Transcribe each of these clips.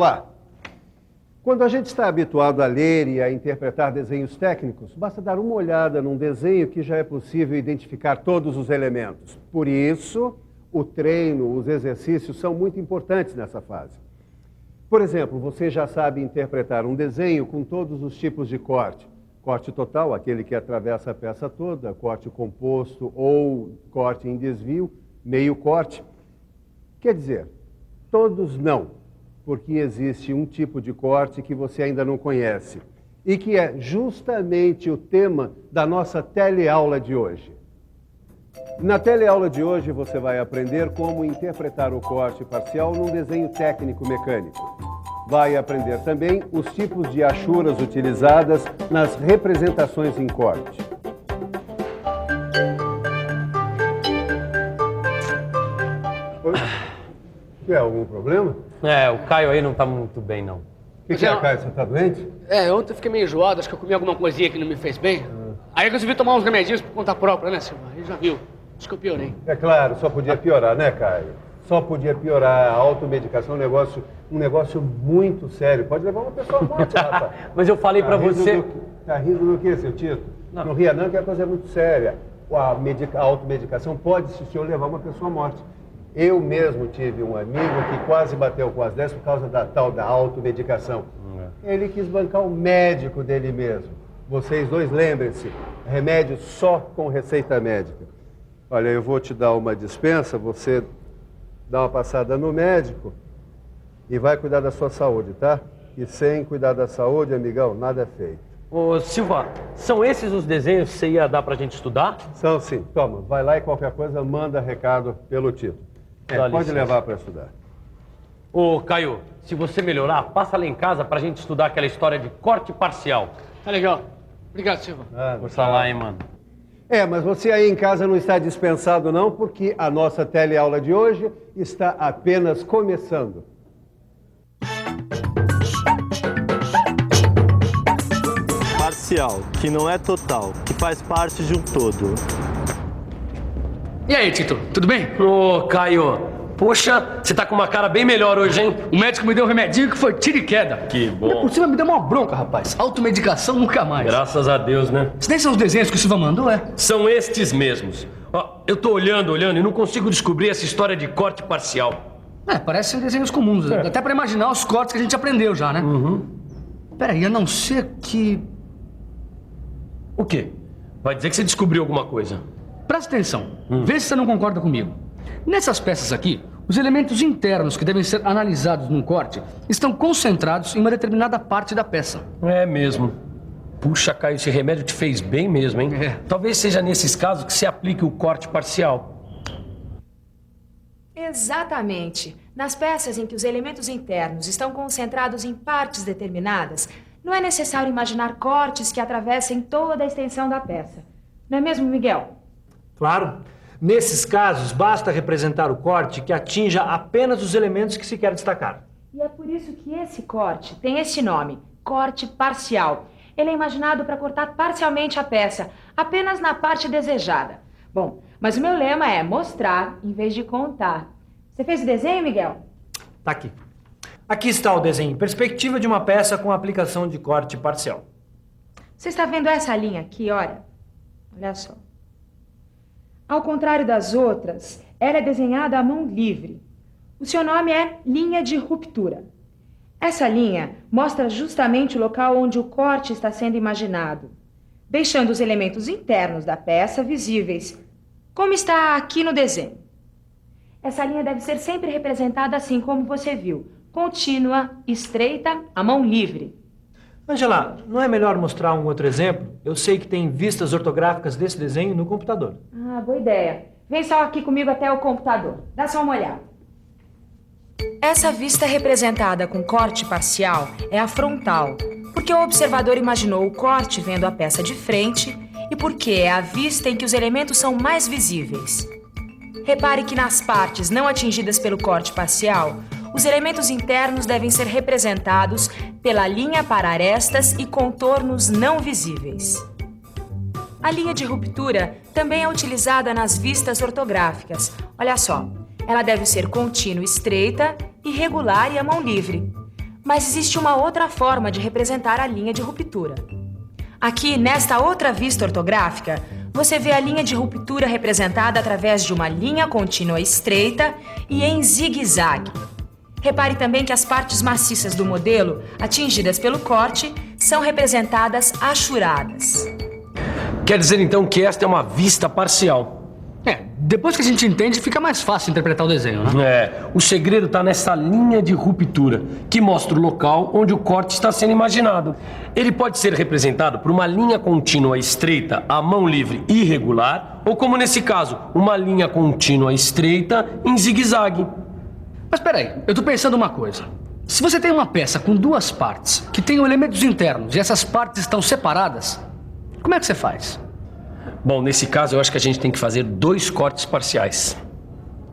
lá. Quando a gente está habituado a ler e a interpretar desenhos técnicos, basta dar uma olhada num desenho que já é possível identificar todos os elementos. Por isso, o treino, os exercícios são muito importantes nessa fase. Por exemplo, você já sabe interpretar um desenho com todos os tipos de corte. Corte total, aquele que atravessa a peça toda, corte composto ou corte em desvio, meio corte. Quer dizer, todos não, porque existe um tipo de corte que você ainda não conhece e que é justamente o tema da nossa teleaula de hoje. Na teleaula de hoje você vai aprender como interpretar o corte parcial num desenho técnico mecânico. Vai aprender também os tipos de achuras utilizadas nas representações em corte. Tem algum problema? O Caio aí não tá muito bem, não. O que é, Caio? Você tá doente? Ontem eu fiquei meio enjoado, acho que eu comi alguma coisinha que não me fez bem. Aí eu resolvi tomar uns remedinhos por conta própria, né, Silva? Aí já viu. Acho que eu piorei. É claro, só podia piorar, né, Caio? Só podia piorar. A automedicação é um negócio muito sério. Pode levar uma pessoa à morte, rapaz. Mas eu falei pra você... Tá rindo do quê, seu Tito? Não ria não, que a coisa é muito séria. A automedicação pode, se o senhor, levar uma pessoa à morte. Eu mesmo tive um amigo que quase bateu com as 10 por causa da tal da automedicação. Ele quis bancar o médico dele mesmo. Vocês dois lembrem-se, remédio só com receita médica. Olha, eu vou te dar uma dispensa, você dá uma passada no médico e vai cuidar da sua saúde, tá? E sem cuidar da saúde, amigão, nada é feito. Ô, Silva, são esses os desenhos que você ia dar pra gente estudar? São sim. Toma, vai lá e qualquer coisa manda recado pelo Tito. Pode levar para estudar. Ô, Caio, se você melhorar, passa lá em casa pra gente estudar aquela história de corte parcial. Tá legal. Obrigado, Silva. Força lá, hein, mano. Mas você aí em casa não está dispensado não, porque a nossa teleaula de hoje está apenas começando. Parcial, que não é total, que faz parte de um todo. E aí, Tito, tudo bem? Ô, Caio, poxa, você tá com uma cara bem melhor hoje, hein? O médico me deu um remedinho que foi tiro e queda. Que bom. Por cima me deu uma bronca, rapaz. Automedicação nunca mais. Graças a Deus, né? Esses nem são os desenhos que o Silva mandou, é? São estes mesmos. Ó, eu tô olhando e não consigo descobrir essa história de corte parcial. Parecem desenhos comuns. Dá até pra imaginar os cortes que a gente aprendeu já, né? Peraí, a não ser que... O quê? Vai dizer que você descobriu alguma coisa. Presta atenção. Vê se você não concorda comigo. Nessas peças aqui, os elementos internos que devem ser analisados num corte estão concentrados em uma determinada parte da peça. É mesmo. Puxa, Caio, esse remédio te fez bem mesmo, hein? Talvez seja nesses casos que se aplique o corte parcial. Exatamente. Nas peças em que os elementos internos estão concentrados em partes determinadas, não é necessário imaginar cortes que atravessem toda a extensão da peça. Não é mesmo, Miguel? Claro. Nesses casos, basta representar o corte que atinja apenas os elementos que se quer destacar. E é por isso que esse corte tem esse nome, corte parcial. Ele é imaginado para cortar parcialmente a peça, apenas na parte desejada. Bom, mas o meu lema é mostrar em vez de contar. Você fez o desenho, Miguel? Tá aqui. Aqui está o desenho em perspectiva de uma peça com aplicação de corte parcial. Você está vendo essa linha aqui, olha? Olha só. Ao contrário das outras, ela é desenhada à mão livre. O seu nome é linha de ruptura. Essa linha mostra justamente o local onde o corte está sendo imaginado, deixando os elementos internos da peça visíveis, como está aqui no desenho. Essa linha deve ser sempre representada assim como você viu, contínua, estreita, à mão livre. Angela, não é melhor mostrar um outro exemplo? Eu sei que tem vistas ortográficas desse desenho no computador. Boa ideia. Vem só aqui comigo até o computador. Dá só uma olhada. Essa vista representada com corte parcial é a frontal, porque o observador imaginou o corte vendo a peça de frente e porque é a vista em que os elementos são mais visíveis. Repare que nas partes não atingidas pelo corte parcial, os elementos internos devem ser representados pela linha para arestas e contornos não visíveis. A linha de ruptura também é utilizada nas vistas ortográficas. Olha só, ela deve ser contínua, estreita, irregular e à mão livre. Mas existe uma outra forma de representar a linha de ruptura. Aqui, nesta outra vista ortográfica, você vê a linha de ruptura representada através de uma linha contínua estreita e em zigue-zague. Repare também que as partes maciças do modelo, atingidas pelo corte, são representadas achuradas. Quer dizer, então, que esta é uma vista parcial. Depois que a gente entende, fica mais fácil interpretar o desenho, né? O segredo está nessa linha de ruptura, que mostra o local onde o corte está sendo imaginado. Ele pode ser representado por uma linha contínua estreita, à mão livre e irregular, ou como nesse caso, uma linha contínua estreita em zigue-zague. Mas peraí, eu tô pensando uma coisa. Se você tem uma peça com duas partes, que tem elementos internos, e essas partes estão separadas, como é que você faz? Bom, nesse caso eu acho que a gente tem que fazer 2 cortes parciais.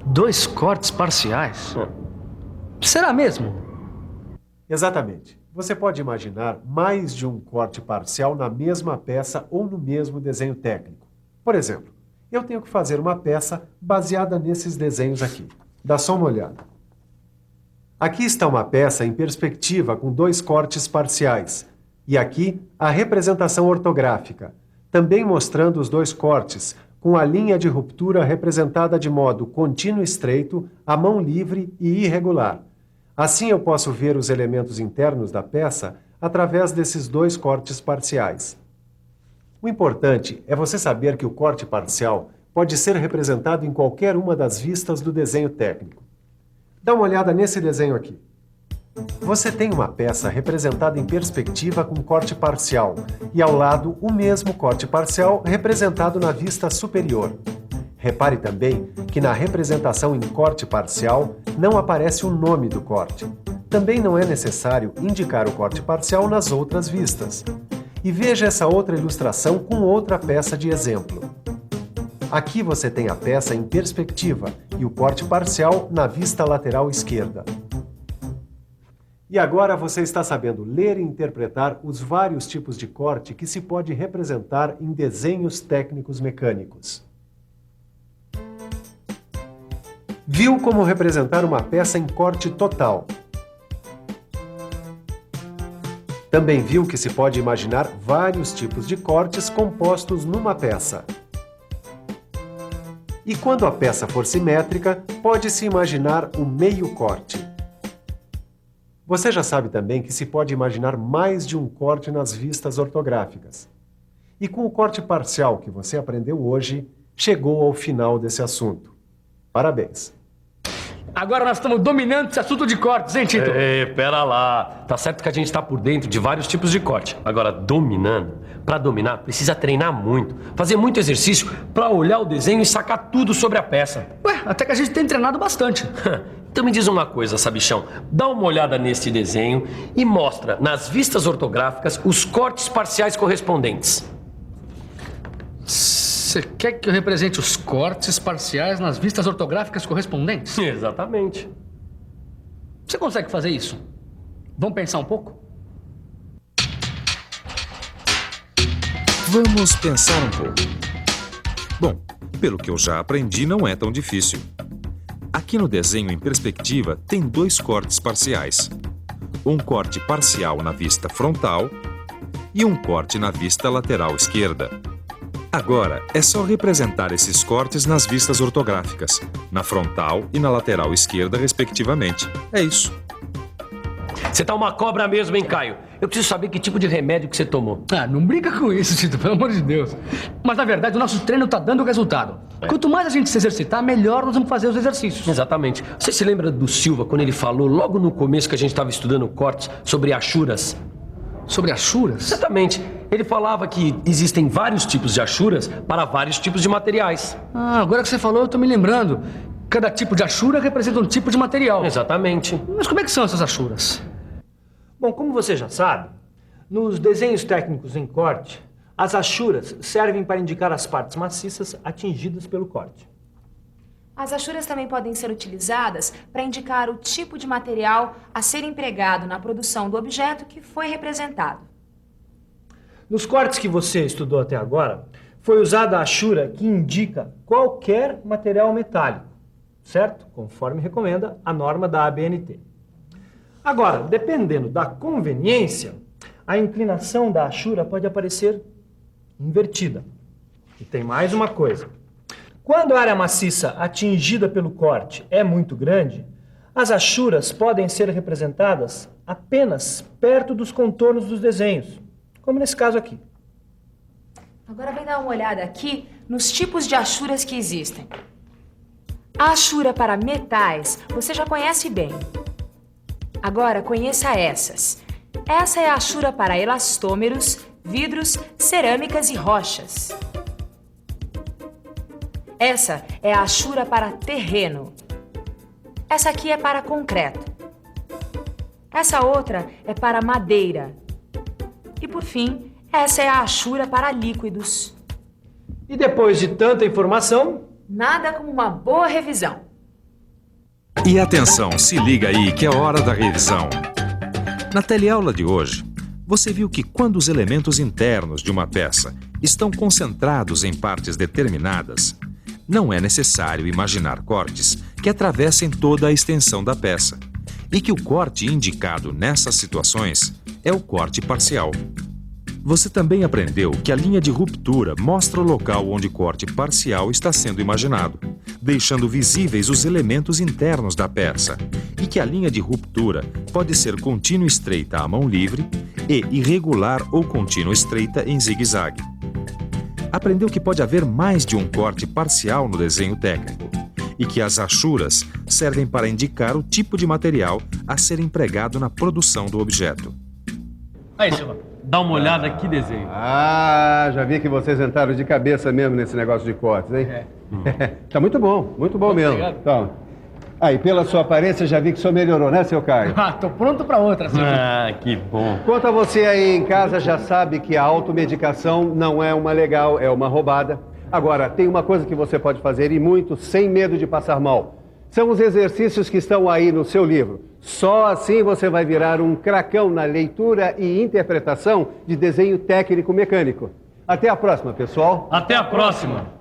2 cortes parciais? Será mesmo? Exatamente. Você pode imaginar mais de um corte parcial na mesma peça ou no mesmo desenho técnico. Por exemplo, eu tenho que fazer uma peça baseada nesses desenhos aqui. Dá só uma olhada. Aqui está uma peça em perspectiva com 2 cortes parciais. E aqui a representação ortográfica, também mostrando os 2 cortes, com a linha de ruptura representada de modo contínuo estreito, à mão livre e irregular. Assim eu posso ver os elementos internos da peça através desses 2 cortes parciais. O importante é você saber que o corte parcial pode ser representado em qualquer uma das vistas do desenho técnico. Dá uma olhada nesse desenho aqui. Você tem uma peça representada em perspectiva com corte parcial e ao lado o mesmo corte parcial representado na vista superior. Repare também que na representação em corte parcial não aparece o nome do corte. Também não é necessário indicar o corte parcial nas outras vistas. E veja essa outra ilustração com outra peça de exemplo. Aqui você tem a peça em perspectiva e o corte parcial na vista lateral esquerda. E agora você está sabendo ler e interpretar os vários tipos de corte que se pode representar em desenhos técnicos mecânicos. Viu como representar uma peça em corte total. Também viu que se pode imaginar vários tipos de cortes compostos numa peça. E quando a peça for simétrica, pode-se imaginar o meio corte. Você já sabe também que se pode imaginar mais de um corte nas vistas ortográficas. E com o corte parcial que você aprendeu hoje, chegou ao final desse assunto. Parabéns! Agora nós estamos dominando esse assunto de cortes, hein, Tito? Pera lá. Tá certo que a gente tá por dentro de vários tipos de corte. Agora, dominando, pra dominar, precisa treinar muito, fazer muito exercício pra olhar o desenho e sacar tudo sobre a peça. Ué, até que a gente tem treinado bastante. Então me diz uma coisa, sabichão. Dá uma olhada neste desenho e mostra nas vistas ortográficas os cortes parciais correspondentes. Você quer que eu represente os cortes parciais nas vistas ortográficas correspondentes? Exatamente. Você consegue fazer isso? Vamos pensar um pouco? Vamos pensar um pouco. Bom, pelo que eu já aprendi, não é tão difícil. Aqui no desenho em perspectiva tem 2 cortes parciais. Um corte parcial na vista frontal e um corte na vista lateral esquerda. Agora, é só representar esses cortes nas vistas ortográficas, na frontal e na lateral esquerda, respectivamente. É isso. Você tá uma cobra mesmo, hein, Caio? Eu preciso saber que tipo de remédio que você tomou. Não brinca com isso, Tito, pelo amor de Deus. Mas, na verdade, o nosso treino tá dando resultado. Quanto mais a gente se exercitar, melhor nós vamos fazer os exercícios. Exatamente. Você se lembra do Silva, quando ele falou, logo no começo que a gente estava estudando cortes, sobre achuras? Sobre achuras? Exatamente. Ele falava que existem vários tipos de achuras para vários tipos de materiais. Agora que você falou, eu tô me lembrando. Cada tipo de achura representa um tipo de material. Exatamente. Mas como é que são essas achuras? Bom, como você já sabe, nos desenhos técnicos em corte, as achuras servem para indicar as partes maciças atingidas pelo corte. As achuras também podem ser utilizadas para indicar o tipo de material a ser empregado na produção do objeto que foi representado. Nos cortes que você estudou até agora, foi usada a achura que indica qualquer material metálico, certo? Conforme recomenda a norma da ABNT. Agora, dependendo da conveniência, a inclinação da achura pode aparecer invertida. E tem mais uma coisa. Quando a área maciça atingida pelo corte é muito grande, as achuras podem ser representadas apenas perto dos contornos dos desenhos, como nesse caso aqui. Agora vem dar uma olhada aqui nos tipos de achuras que existem. A achura para metais você já conhece bem. Agora conheça essas. Essa é a achura para elastômeros, vidros, cerâmicas e rochas. Essa é a achura para terreno. Essa aqui é para concreto. Essa outra é para madeira. E por fim, essa é a achura para líquidos. E depois de tanta informação, Nada como uma boa revisão. E atenção, se liga aí que é hora da revisão. Na teleaula de hoje, você viu que quando os elementos internos de uma peça estão concentrados em partes determinadas, não é necessário imaginar cortes que atravessem toda a extensão da peça, e que o corte indicado nessas situações é o corte parcial. Você também aprendeu que a linha de ruptura mostra o local onde o corte parcial está sendo imaginado, deixando visíveis os elementos internos da peça, e que a linha de ruptura pode ser contínua estreita à mão livre e irregular ou contínua estreita em zigue-zague. Aprendeu que pode haver mais de um corte parcial no desenho técnico, e que as achuras servem para indicar o tipo de material a ser empregado na produção do objeto. Aí, Silva, dá uma olhada que desenho. Ah, já vi que vocês entraram de cabeça mesmo nesse negócio de cortes, hein? Tá muito bom mesmo. Obrigado. Então, aí, pela sua aparência, já vi que o senhor melhorou, né, seu Caio? Ah, tô pronto pra outra, Silvio. Ah, que bom. Quanto a você aí em casa, já sabe que a automedicação não é uma legal, é uma roubada. Agora, tem uma coisa que você pode fazer e muito, sem medo de passar mal. São os exercícios que estão aí no seu livro. Só assim você vai virar um cracão na leitura e interpretação de desenho técnico mecânico. Até a próxima, pessoal. Até a próxima.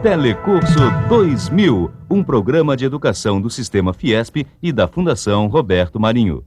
Telecurso 2000, um programa de educação do Sistema Fiesp e da Fundação Roberto Marinho.